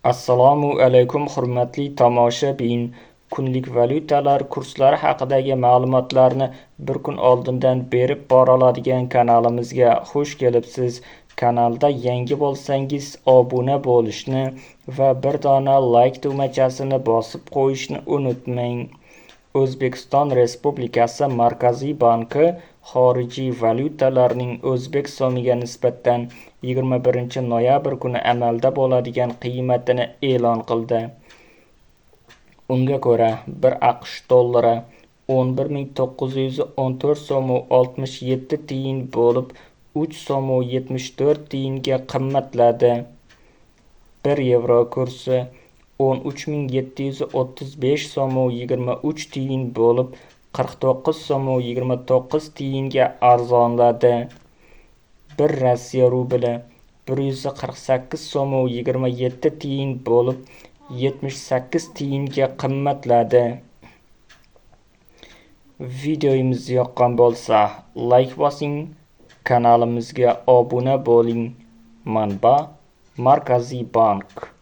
Assalomu alaykum hurmatli tomoshabin. Kunlik valyutalar kurslari haqidagi ma'lumotlarni bir kun oldindan berib boriladigan kanalimizga xush kelibsiz. Kanalda yangi bo'lsangiz obuna bo'lishni va bir dona like tugmachasini bosib qo'yishni unutmang. O'zbekiston Respublikasi Markaziy banki xorijiy valyutalarning o'zbek so'miga nisbatan 21-noyabr kuni amalda bo'ladigan qiymatini e'lon qildi. Unga ko'ra, 1 AQSh dollari 11.914.67 bo'lib, 3.74 qimmatladi. 1 yevro kursi 13.735.23 bo'lib, 49.29 arzonladi. 1 Rossiya rubli 148.27 bo'lib, 78 tiyinga qimmatladi. Videomiz yoqqan bo'lsa, like bosing, kanalimizga obuna bo'ling. Manba: Markaziy bank.